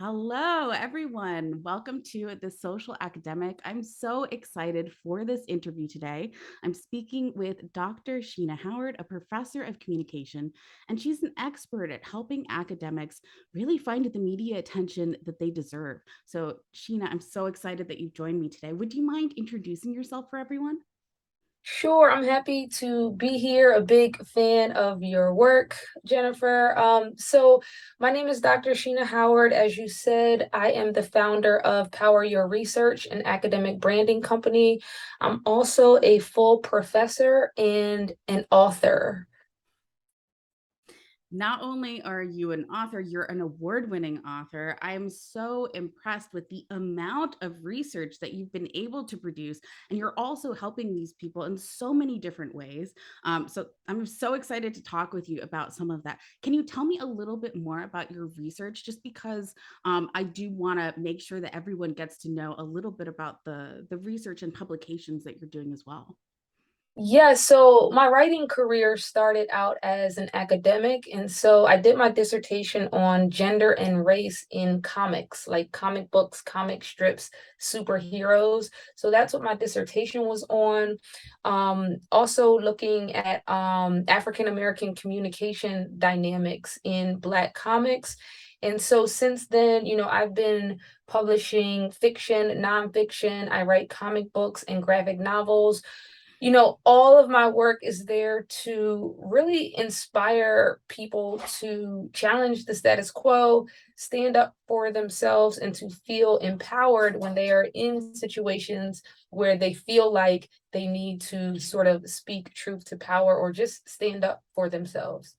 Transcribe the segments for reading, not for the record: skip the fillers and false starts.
Hello, everyone. Welcome to The Social Academic. I'm so excited for this interview today. I'm speaking with Dr. Sheena Howard, a professor of communication, and she's an expert at helping academics really find the media attention that they deserve. So, Sheena, I'm so excited that you've joined me today. Would you mind introducing yourself for everyone? Sure, I'm happy to be here. A big fan of your work, Jennifer. My name is Dr. Sheena Howard. As you said, I am the founder of Power Your Research, an academic branding company. I'm also a full professor and an author. Not only are you an author, you're an award winning author. I'm so impressed with the amount of research that you've been able to produce. And you're also helping these people in so many different ways. So I'm so excited to talk with you about some of that. Can you tell me a little bit more about your research? Just because I do want to make sure that everyone gets to know a little bit about the research and publications that you're doing as well. Yeah, so my writing career started out as an academic. And so I did my dissertation on gender and race in comics, like comic books, comic strips, superheroes. So that's what my dissertation was on. Also looking at African American communication dynamics in Black comics. And so since then, I've been publishing fiction, nonfiction. I write comic books and graphic novels. All of my work is there to really inspire people to challenge the status quo, stand up for themselves, and to feel empowered when they are in situations where they feel like they need to sort of speak truth to power or just stand up for themselves.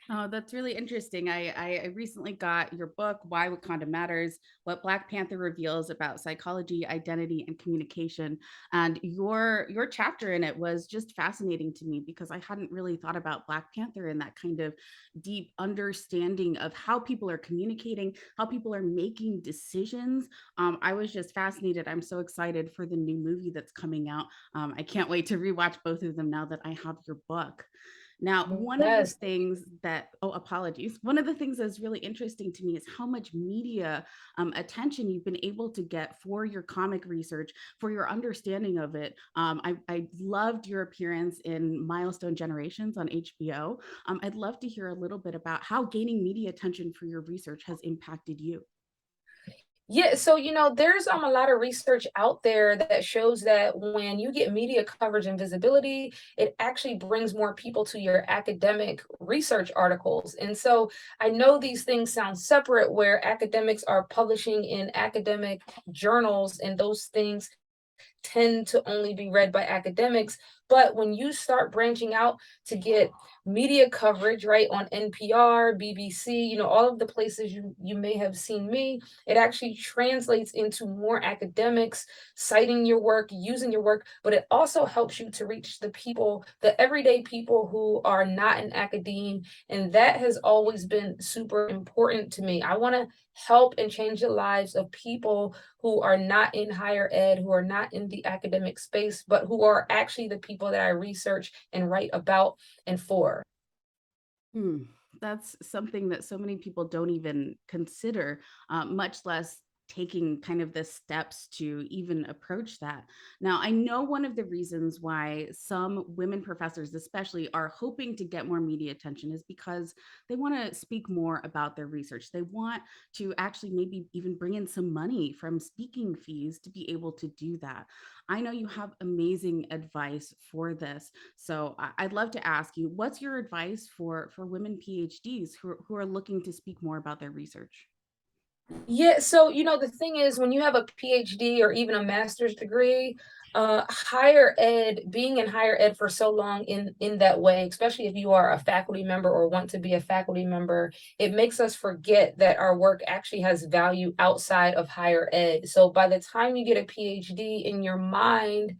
Oh, that's really interesting. I recently got your book, Why Wakanda Matters, What Black Panther Reveals About Psychology, Identity, and Communication. And your chapter in it was just fascinating to me because I hadn't really thought about Black Panther and that kind of deep understanding of how people are communicating, how people are making decisions. I was just fascinated. I'm so excited for the new movie that's coming out. I can't wait to rewatch both of them now that I have your book. Now, one of the Yes. things that, oh, apologies. One of the things that's really interesting to me is how much media attention you've been able to get for your comic research, for your understanding of it. I loved your appearance in Milestone Generations on HBO. I'd love to hear a little bit about how gaining media attention for your research has impacted you. Yeah, so there's a lot of research out there that shows that when you get media coverage and visibility, it actually brings more people to your academic research articles. And so I know these things sound separate where academics are publishing in academic journals and those things tend to only be read by academics. But when you start branching out to get media coverage, right, on NPR, BBC, all of the places you may have seen me, it actually translates into more academics citing your work, using your work, but it also helps you to reach the people, the everyday people who are not in academe. And that has always been super important to me. I want to help and change the lives of people who are not in higher ed, who are not in the academic space, but who are actually the people that I research and write about and for. Hmm. That's something that so many people don't even consider, much less taking kind of the steps to even approach that. Now, I know one of the reasons why some women professors, especially, are hoping to get more media attention is because they want to speak more about their research. They want to actually maybe even bring in some money from speaking fees to be able to do that. I know you have amazing advice for this. So I'd love to ask you, what's your advice for women PhDs who are looking to speak more about their research? Yeah, so the thing is, when you have a PhD or even a master's degree, higher ed, being in higher ed for so long in that way, especially if you are a faculty member or want to be a faculty member, it makes us forget that our work actually has value outside of higher ed. So by the time you get a PhD in your mind,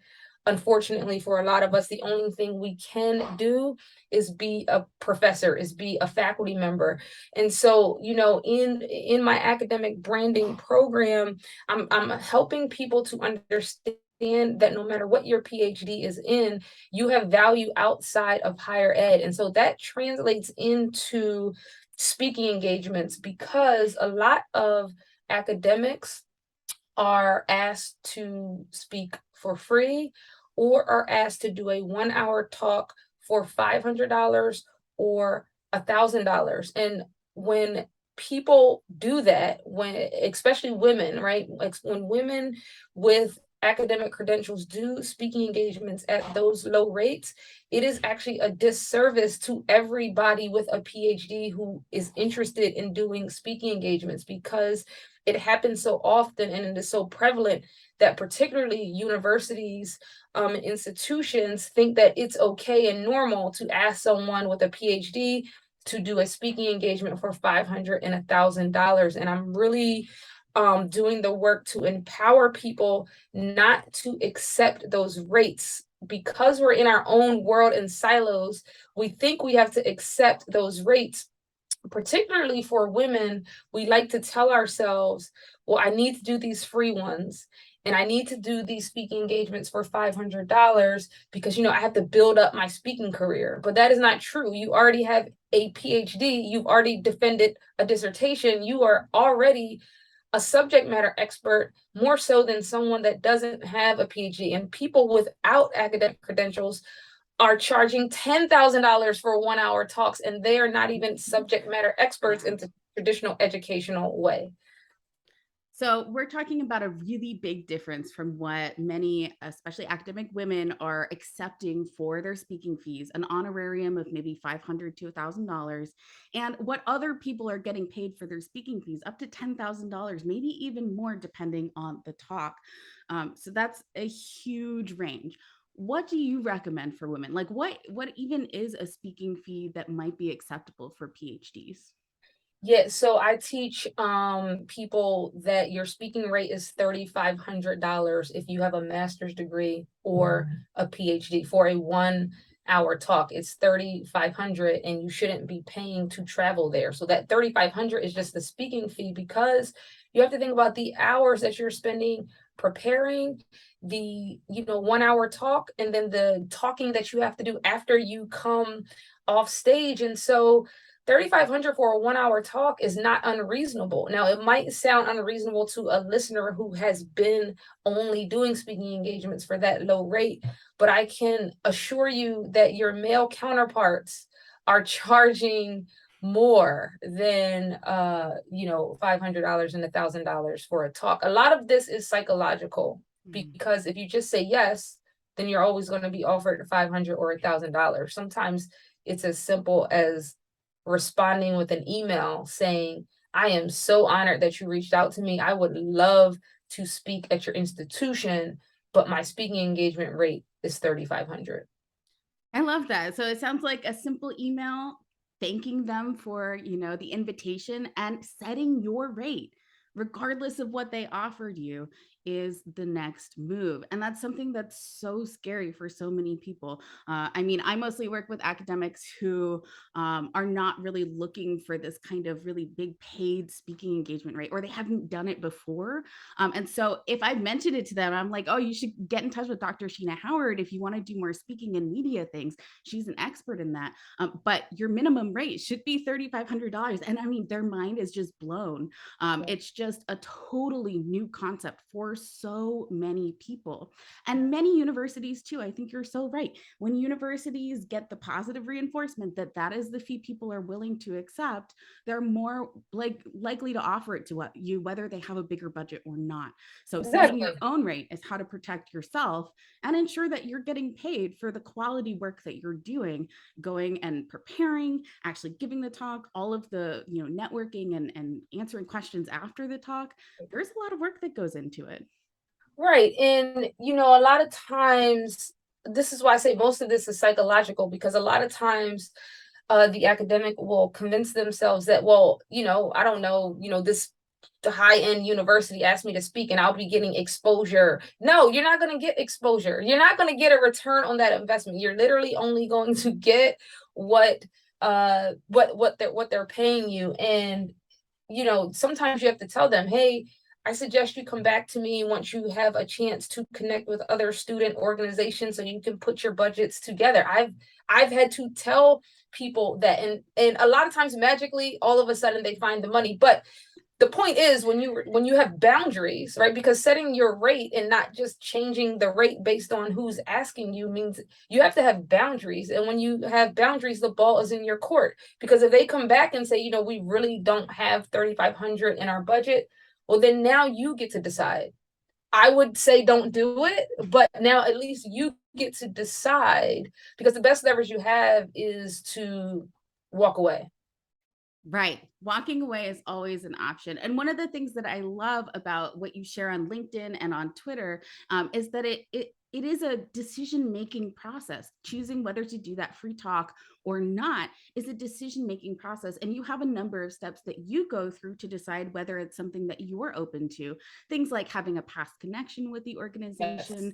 unfortunately for a lot of us, the only thing we can do is be a professor, is be a faculty member. And so, in my academic branding program, I'm helping people to understand that no matter what your PhD is in, you have value outside of higher ed. And so that translates into speaking engagements because a lot of academics are asked to speak for free or are asked to do a 1 hour talk for $500 or $1,000. And when people do that, when especially women, right? Like when women with academic credentials do speaking engagements at those low rates, it is actually a disservice to everybody with a PhD who is interested in doing speaking engagements, because it happens so often and it is so prevalent that particularly universities and institutions think that it's okay and normal to ask someone with a PhD to do a speaking engagement for $500 and $1,000. And I'm really doing the work to empower people not to accept those rates, because we're in our own world in silos. We think we have to accept those rates. Particularly for women, we like to tell ourselves, well, I need to do these free ones and I need to do these speaking engagements for $500 because, I have to build up my speaking career. But that is not true. You already have a PhD, you've already defended a dissertation, you are already a subject matter expert, more so than someone that doesn't have a PhD. And people without academic credentials are charging $10,000 for 1 hour talks, and they are not even subject matter experts in the traditional educational way. So we're talking about a really big difference from what many, especially academic women, are accepting for their speaking fees, an honorarium of maybe $500 to $1,000, and what other people are getting paid for their speaking fees, up to $10,000, maybe even more depending on the talk. So that's a huge range. What do you recommend for women? Like what even is a speaking fee that might be acceptable for PhDs? Yeah, so I teach people that your speaking rate is $3,500 if you have a master's degree or a PhD for a 1 hour talk. It's 3,500 and you shouldn't be paying to travel there. So that 3,500 is just the speaking fee, because you have to think about the hours that you're spending preparing the 1 hour talk, and then the talking that you have to do after you come off stage. And so 3,500 for a 1 hour talk is not unreasonable. Now, it might sound unreasonable to a listener who has been only doing speaking engagements for that low rate, but I can assure you that your male counterparts are charging more than $500 and $1,000 for a talk. A lot of this is psychological, because if you just say yes, then you're always going to be offered $500 or $1,000. Sometimes it's as simple as responding with an email saying, I am so honored that you reached out to me. I would love to speak at your institution, but my speaking engagement rate is 3,500. I love that. So it sounds like a simple email thanking them for, the invitation, and setting your rate regardless of what they offered you is the next move. And that's something that's so scary for so many people. I mean, I mostly work with academics who are not really looking for this kind of really big paid speaking engagement rate, or they haven't done it before. And so if I mentioned it to them, I'm like, oh, you should get in touch with Dr. Sheena Howard if you want to do more speaking and media things. She's an expert in that. But your minimum rate should be $3,500. And I mean, their mind is just blown. It's just a totally new concept for so many people, and many universities too. I think you're so right. When universities get the positive reinforcement that that is the fee people are willing to accept, they're more likely to offer it to you, whether they have a bigger budget or not. So setting Exactly. your own rate is how to protect yourself and ensure that you're getting paid for the quality work that you're doing, going and preparing, actually giving the talk, all of the networking and answering questions after the talk. There's a lot of work that goes into it. Right. And, a lot of times, this is why I say most of this is psychological, because a lot of times the academic will convince themselves that, well, I don't know, this the high-end university asked me to speak and I'll be getting exposure. No, you're not going to get exposure. You're not going to get a return on that investment. You're literally only going to get what they're paying you. And sometimes you have to tell them, hey, I suggest you come back to me once you have a chance to connect with other student organizations so you can put your budgets together. I've had to tell people that, and a lot of times magically all of a sudden they find the money. But the point is when you have boundaries, right? Because setting your rate and not just changing the rate based on who's asking you means you have to have boundaries. And when you have boundaries, the ball is in your court. Because if they come back and say, you know, we really don't have 3,500 in our budget, well, then now you get to decide. I would say don't do it, but now at least you get to decide, because the best leverage you have is to walk away. Right. Walking away is always an option. And one of the things that I love about what you share on LinkedIn and on Twitter is that it is a decision making process. Choosing whether to do that free talk or not is a decision making process. And you have a number of steps that you go through to decide whether it's something that you're open to. Things like having a past connection with the Yes. organization,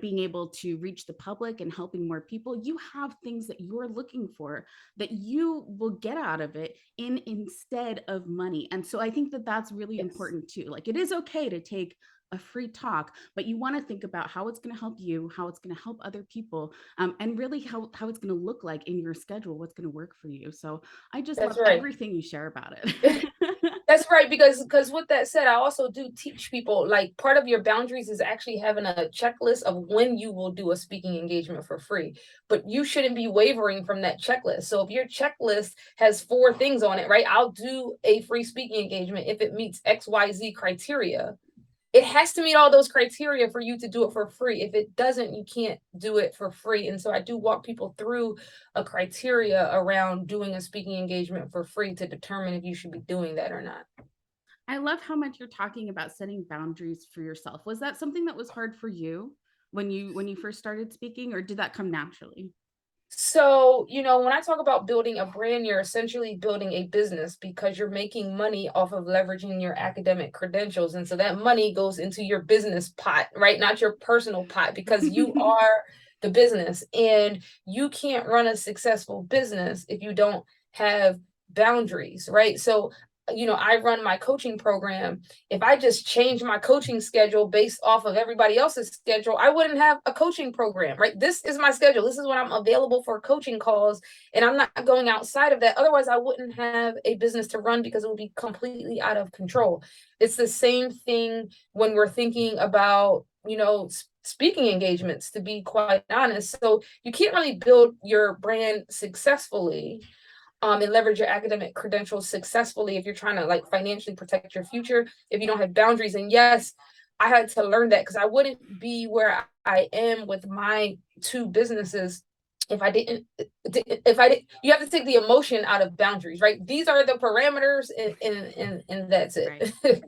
being able to reach the public and helping more people. You have things that you're looking for that you will get out of it in instead of money. And so I think that that's really Yes. important too. Like it is okay to take a free talk, but you want to think about how it's going to help you, how it's going to help other people, and really how it's going to look like in your schedule, what's going to work for you. So I just That's love right. everything you share about it. That's right, because with that said, I also do teach people, like, part of your boundaries is actually having a checklist of when you will do a speaking engagement for free. But you shouldn't be wavering from that checklist. So if your checklist has 4 things on it, right? I'll do a free speaking engagement if it meets XYZ criteria. It has to meet all those criteria for you to do it for free. If it doesn't, you can't do it for free. And so I do walk people through a criteria around doing a speaking engagement for free to determine if you should be doing that or not. I love how much you're talking about setting boundaries for yourself. Was that something that was hard for you when you first started speaking, or did that come naturally? So, when I talk about building a brand, you're essentially building a business because you're making money off of leveraging your academic credentials. And so that money goes into your business pot, right? Not your personal pot, because you are the business, and you can't run a successful business if you don't have boundaries, right? So, I run my coaching program. If I just change my coaching schedule based off of everybody else's schedule, I wouldn't have a coaching program, right? This is my schedule. This is when I'm available for coaching calls, and I'm not going outside of that. Otherwise, I wouldn't have a business to run because it would be completely out of control. It's the same thing when we're thinking about, speaking engagements, to be quite honest. So you can't really build your brand successfully, and leverage your academic credentials successfully if you're trying to, like, financially protect your future, if you don't have boundaries. And yes, I had to learn that, because I wouldn't be where I am with my 2 businesses if I didn't. If I did, you have to take the emotion out of boundaries, right? These are the parameters, and that's it. Right.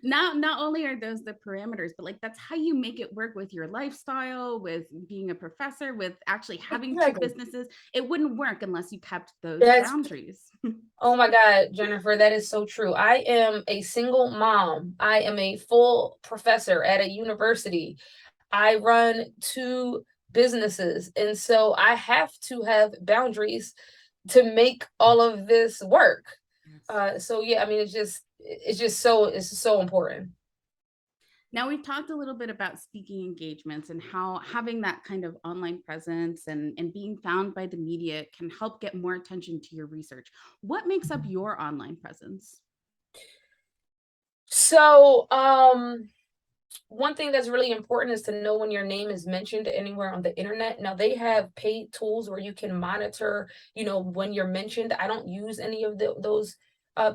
Not only are those the parameters, but like that's how you make it work with your lifestyle, with being a professor, with actually having two Exactly. businesses. It wouldn't work unless you kept those That's boundaries. Oh my God, Jennifer, that is so true. I am a single mom. I am a full professor at a university. I run 2 businesses. And so I have to have boundaries to make all of this work. Yes. So yeah, I mean, it's so important. Now we've talked a little bit about speaking engagements and how having that kind of online presence and being found by the media can help get more attention to your research. What makes up your online presence? So, one thing that's really important is to know when your name is mentioned anywhere on the internet. Now, they have paid tools where you can monitor, when you're mentioned. I don't use any of those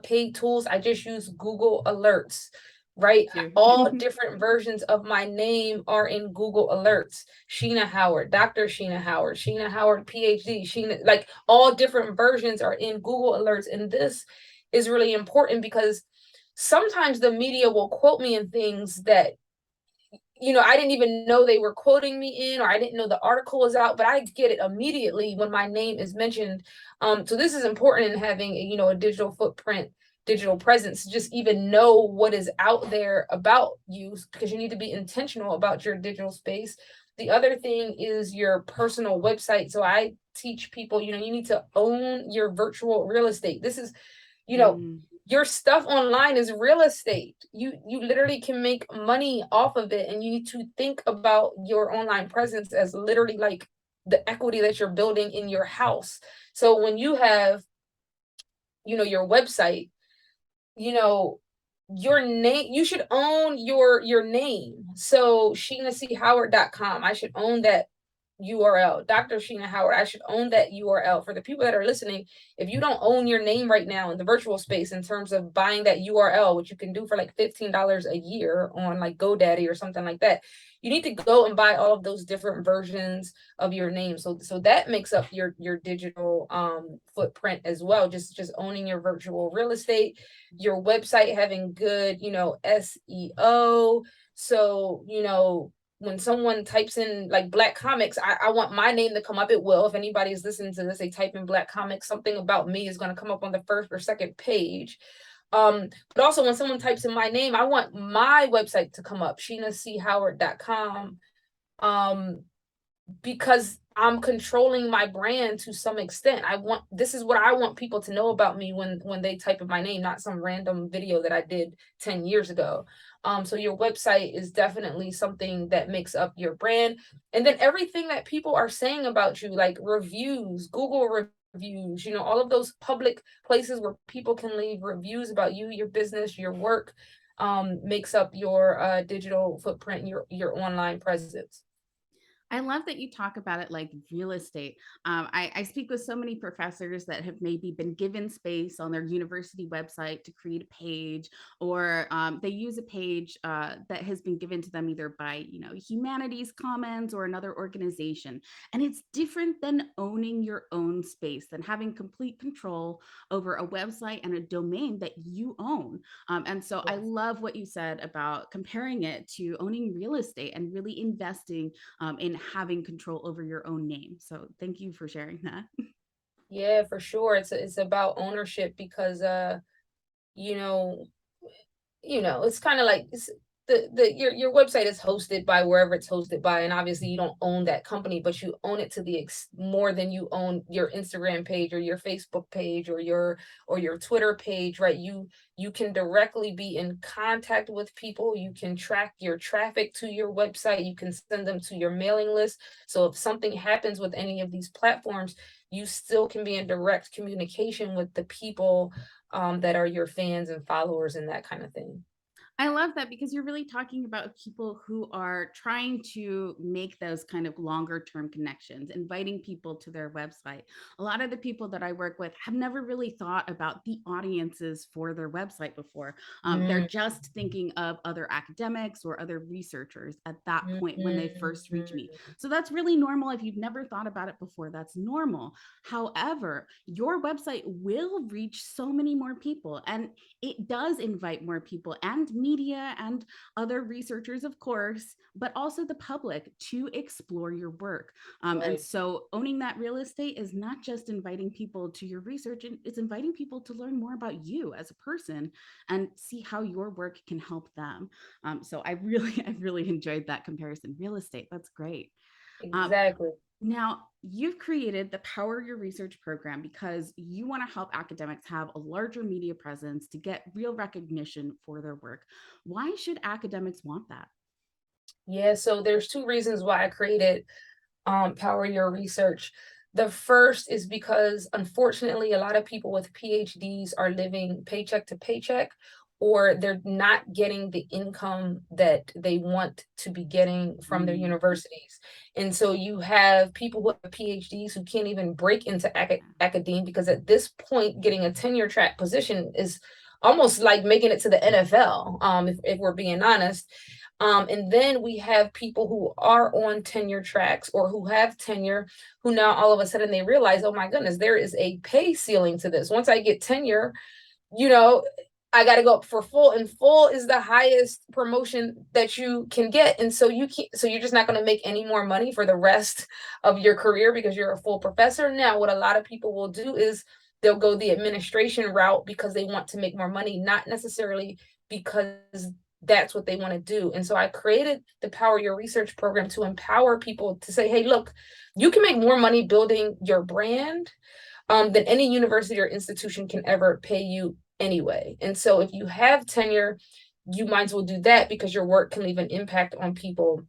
paid tools. I just use Google Alerts, right? Too. All different versions of my name are in Google Alerts. Sheena Howard, Dr. Sheena Howard, PhD, Sheena, like, all different versions are in Google Alerts. And this is really important because sometimes the media will quote me in things that, I didn't even know they were quoting me in, or I didn't know the article was out, but I get it immediately when my name is mentioned. So this is important in having a digital footprint, digital presence, just even know what is out there about you, because you need to be intentional about your digital space. The other thing is your personal website. So I teach people, you need to own your virtual real estate. This is, you know, Mm. your stuff online is real estate. You literally can make money off of it, and you need to think about your online presence as literally like the equity that you're building in your house. So when you have, your website, you know your name, you should own your name. So SheenaCHoward.com, I should own that URL. Dr. Sheena Howard, I should own that URL. For the people that are listening, if you don't own your name right now in the virtual space in terms of buying that URL, which you can do for like $15 a year on like GoDaddy or something like that, you need to go and buy all of those different versions of your name. So that makes up your digital footprint as well. Just owning your virtual real estate, your website having good, SEO. So, when someone types in like Black comics, I want my name to come up. It will. If anybody is listening to this, they type in Black comics, something about me is going to come up on the first or second page. But also when someone types in my name, I want my website to come up, SheenaCHoward.com. Because I'm controlling my brand to some extent. This is what I want people to know about me when they type in my name, not some random video that I did 10 years ago. So your website is definitely something that makes up your brand. And then everything that people are saying about you, like reviews, Google reviews, all of those public places where people can leave reviews about you, your business, your work, makes up your digital footprint, your online presence. I love that you talk about it like real estate. I speak with so many professors that have maybe been given space on their university website to create a page, or they use a page that has been given to them either by, Humanities Commons or another organization. And it's different than owning your own space, than having complete control over a website and a domain that you own. And so I Yes. love what you said about comparing it to owning real estate and really investing in having control over your own name. So thank you for sharing that. Yeah, for sure. It's about ownership because you know, it's kind of like your website is hosted by wherever it's hosted by, and obviously you don't own that company, but you own it to the more than you own your Instagram page or your Facebook page or your Twitter page, right? You can directly be in contact with people. You can track your traffic to your website. You can send them to your mailing list. So if something happens with any of these platforms, you still can be in direct communication with the people that are your fans and followers and that kind of thing. I love that because you're really talking about people who are trying to make those kind of longer term connections, inviting people to their website. A lot of the people that I work with have never really thought about the audiences for their website before. They're Mm, just thinking of other academics or other researchers at that mm, point when they mm, first reach me. mm. So that's really normal. If you've never thought about it before, that's normal. However, your website will reach so many more people, and it does invite more people and media and other researchers, of course, but also the public to explore your work. And Right. so owning that real estate is not just inviting people to your research, it's inviting people to learn more about you as a person and see how your work can help them. So I really enjoyed that comparison. Real estate, that's great. Um, Exactly. Now, you've created the Power Your Research program because you want to help academics have a larger media presence to get real recognition for their work. Why should academics want that? Yeah, so there's two reasons why I created Power Your Research. The first is because unfortunately a lot of people with PhDs are living paycheck to paycheck, or they're not getting the income that they want to be getting from their Mm, universities. And so you have people who have PhDs who can't even break into academia, because at this point getting a tenure track position is almost like making it to the NFL, if we're being honest. And then we have people who are on tenure tracks or who have tenure, who now all of a sudden they realize, oh my goodness, there is a pay ceiling to this. Once I get tenure, you know, I got to go up for full, and full is the highest promotion that you can get. And so you're just not going to make any more money for the rest of your career because you're a full professor. Now, what a lot of people will do is they'll go the administration route because they want to make more money, not necessarily because that's what they want to do. And so I created the Power Your Research program to empower people to say, hey, look, you can make more money building your brand than any university or institution can ever pay you anyway. And so if you have tenure, you might as well do that because your work can leave an impact on people.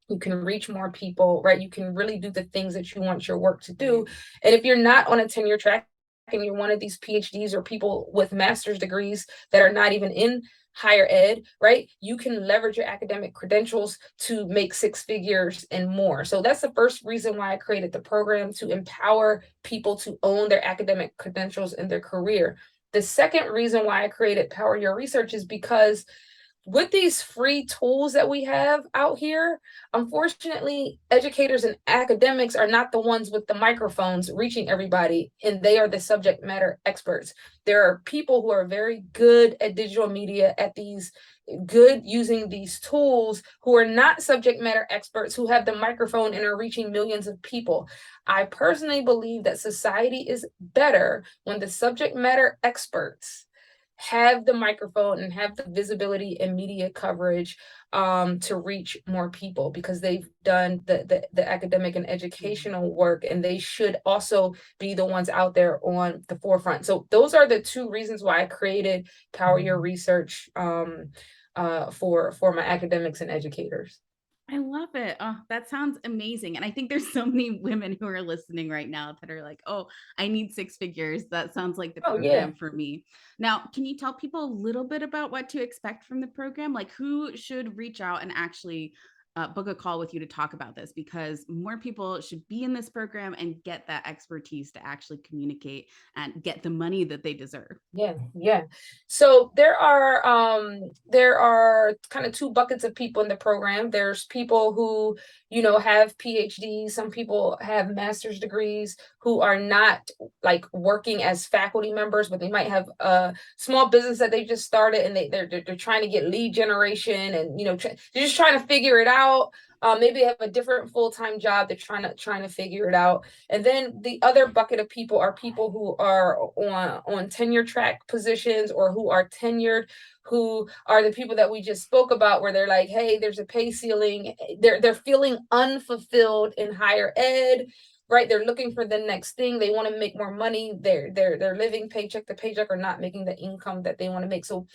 You can reach more people, right? You can really do the things that you want your work to do. right. And if you're not on a tenure track, and you're one of these PhDs or people with master's degrees that are not even in higher ed, right? You can leverage your academic credentials to make six figures and more. So that's the first reason why I created the program, to empower people to own their academic credentials in their career. The second reason why I created Power Your Research is because with these free tools that we have out here, unfortunately, educators and academics are not the ones with the microphones reaching everybody, and they are the subject matter experts. There are people who are very good at digital media, at these good using these tools, who are not subject matter experts, who have the microphone and are reaching millions of people. I personally believe that society is better when the subject matter experts have the microphone and have the visibility and media coverage to reach more people, because they've done the academic and educational work, and they should also be the ones out there on the forefront. So those are the two reasons why I created Power Your Research for my academics and educators. I love it. Oh, that sounds amazing. And I think there's so many women who are listening right now that are like, oh, I need six figures. That sounds like the Oh yeah. program for me. Now, can you tell people a little bit about what to expect from the program? Like, who should reach out and actually book a call with you to talk about this? Because more people should be in this program and get that expertise to actually communicate and get the money that they deserve. Yeah, yeah. So there are kind of two buckets of people in the program. There's people who, have PhDs, some people have master's degrees who are not like working as faculty members, but they might have a small business that they just started, and they're trying to get lead generation, and they're just trying to figure it out. Maybe they have a different full-time job. They're trying to figure it out. And then the other bucket of people are people who are on tenure track positions, or who are tenured, who are the people that we just spoke about, where they're like, hey, there's a pay ceiling. They're feeling unfulfilled in higher ed, right? They're looking for the next thing. They want to make more money. They're living paycheck to paycheck, or not making the income that they want to make. So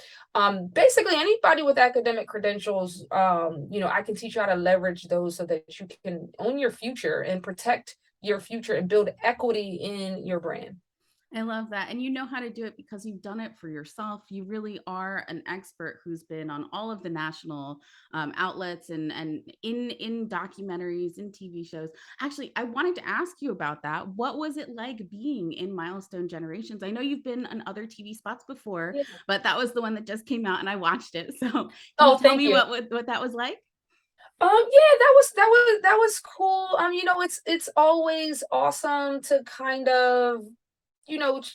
basically anybody with academic credentials, I can teach you how to leverage those so that you can own your future and protect your future and build equity in your brand. I love that. And you know how to do it because you've done it for yourself. You really are an expert who's been on all of the national outlets and in documentaries, in TV shows. Actually, I wanted to ask you about that. What was it like being in Milestone Generations? I know you've been on other TV spots before, Yeah. but that was the one that just came out and I watched it. So can you Oh, tell thank me you. what that was like? Yeah, that was cool. It's always awesome to kind of,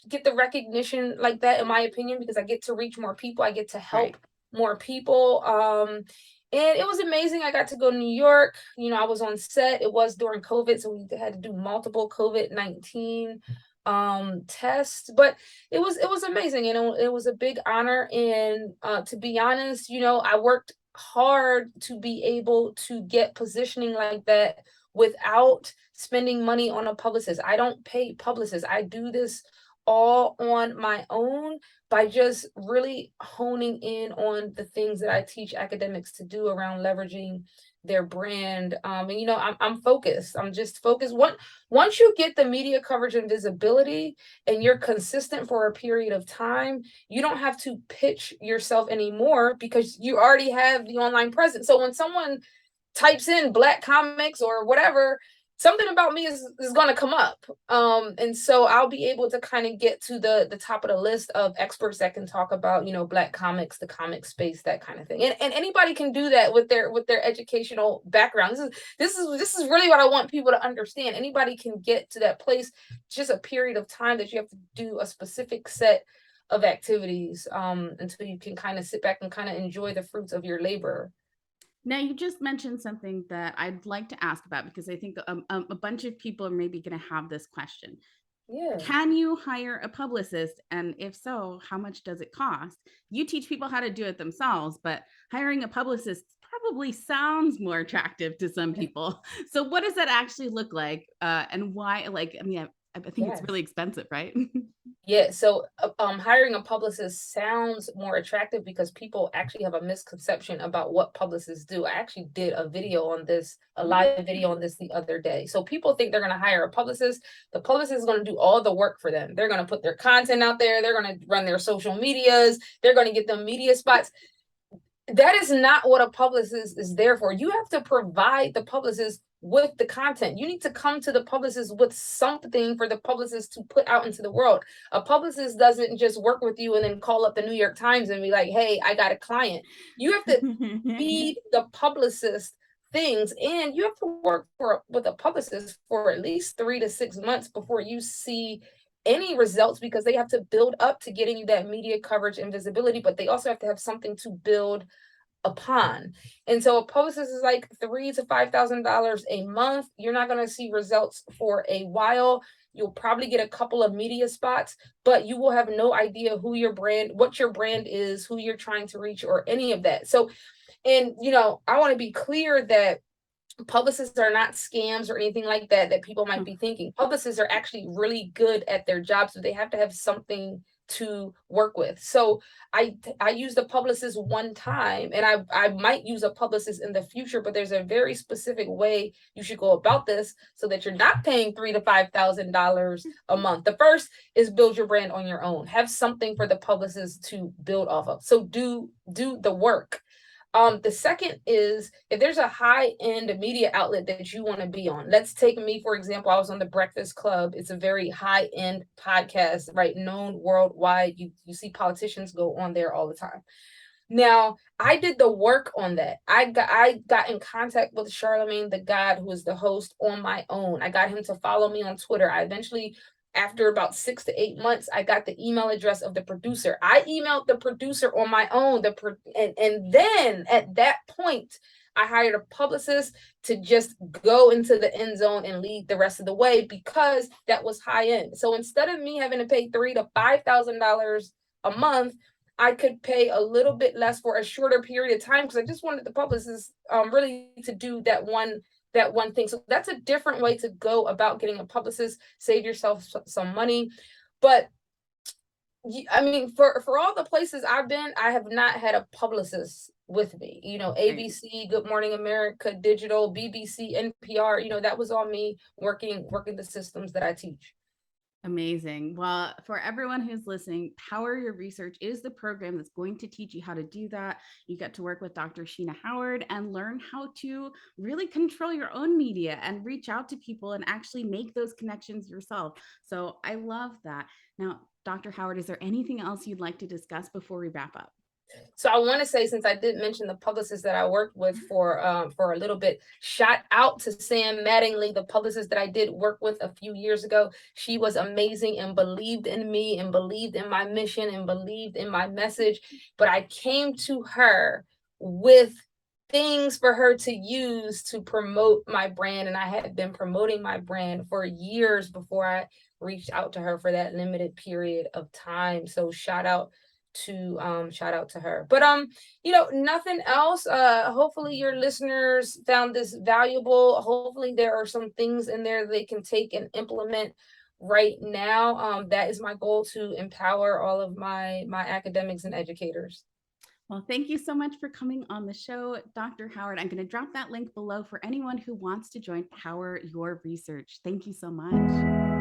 get the recognition like that, in my opinion, because I get to reach more people. I get to help Right. more people. And it was amazing. I got to go to New York. I was on set. It was during COVID, so we had to do multiple COVID-19 tests, but it was amazing, and it was a big honor. And to be honest, I worked hard to be able to get positioning like that without spending money on a publicist. I don't pay publicists. I do this all on my own by just really honing in on the things that I teach academics to do around leveraging their brand. And I'm focused. I'm just focused. Once you get the media coverage and visibility, and you're consistent for a period of time, you don't have to pitch yourself anymore, because you already have the online presence. So when someone types in black comics or whatever, something about me is going to come up. And so I'll be able to kind of get to the top of the list of experts that can talk about, black comics, the comic space, that kind of thing. And anybody can do that with their educational background. This is really what I want people to understand. Anybody can get to that place. It's just a period of time that you have to do a specific set of activities, until you can kind of sit back and kind of enjoy the fruits of your labor. Now, you just mentioned something that I'd like to ask about because I think a bunch of people are maybe going to have this question. Yeah. Can you hire a publicist? And if so, how much does it cost? You teach people how to do it themselves, but hiring a publicist probably sounds more attractive to some people. So, what does that actually look like? And why? Like, I mean, I think it's Yes. really expensive, right? Yeah, so hiring a publicist sounds more attractive because people actually have a misconception about what publicists do. I actually did a video on this, a live video on this the other day. So people think they're going to hire a publicist. The publicist is going to do all the work for them. They're going to put their content out there, they're going to run their social medias, they're going to get them media spots. That is not what a publicist is there for. You have to provide the publicist with the content. You need to come to the publicist with something for the publicist to put out into the world. A publicist doesn't just work with you and then call up the New York Times and be like, hey, I got a client. You have to feed the publicist things, and you have to work with a publicist for at least 3 to 6 months before you see any results, because they have to build up to getting you that media coverage and visibility, but they also have to have something to build upon. And so a publicist is like $3,000 to $5,000 a month. You're not going to see results for a while. You'll probably get a couple of media spots, but you will have no idea who your brand, what your brand is, who you're trying to reach, or any of that. So, and I want to be clear that publicists are not scams or anything like that people might be thinking. Publicists are actually really good at their job, so they have to have something to work with. So I used a publicist one time, and I might use a publicist in the future, but there's a very specific way you should go about this so that you're not paying $3,000 to $5,000 a month. The first is build your brand on your own. Have something for the publicist to build off of. So do the work. The second is, if there's a high-end media outlet that you want to be on. Let's take me, for example. I was on the Breakfast Club. It's a very high-end podcast, right? Known worldwide. You see politicians go on there all the time. Now, I did the work on that. I got in contact with Charlemagne the God, who is the host, on my own. I got him to follow me on Twitter. I eventually, after about 6 to 8 months, I got the email address of the producer. I emailed the producer on my own. And then at that point, I hired a publicist to just go into the end zone and lead the rest of the way, because that was high end. So instead of me having to pay $3,000 to $5,000 a month, I could pay a little bit less for a shorter period of time, because I just wanted the publicist really to do that one thing. So that's a different way to go about getting a publicist. Save yourself some money. But I mean, for all the places I've been, I have not had a publicist with me. Right. ABC, Good Morning America, Digital, BBC, NPR. That was all me working the systems that I teach. Amazing. Well, for everyone who's listening, Power Your Research is the program that's going to teach you how to do that. You get to work with Dr. Sheena Howard and learn how to really control your own media and reach out to people and actually make those connections yourself. So I love that. Now, Dr. Howard, is there anything else you'd like to discuss before we wrap up? So I want to say, since I did mention the publicist that I worked with for a little bit, shout out to Sam Mattingly, the publicist that I did work with a few years ago. She was amazing and believed in me and believed in my mission and believed in my message. But I came to her with things for her to use to promote my brand, and I had been promoting my brand for years before I reached out to her for that limited period of time. So shout out to her. But nothing else. Hopefully your listeners found this valuable. Hopefully there are some things in there they can take and implement right now. That is my goal, to empower all of my academics and educators. Well, thank you so much for coming on the show, Dr. Howard. I'm going to drop that link below for anyone who wants to join Power Your Research. Thank you so much.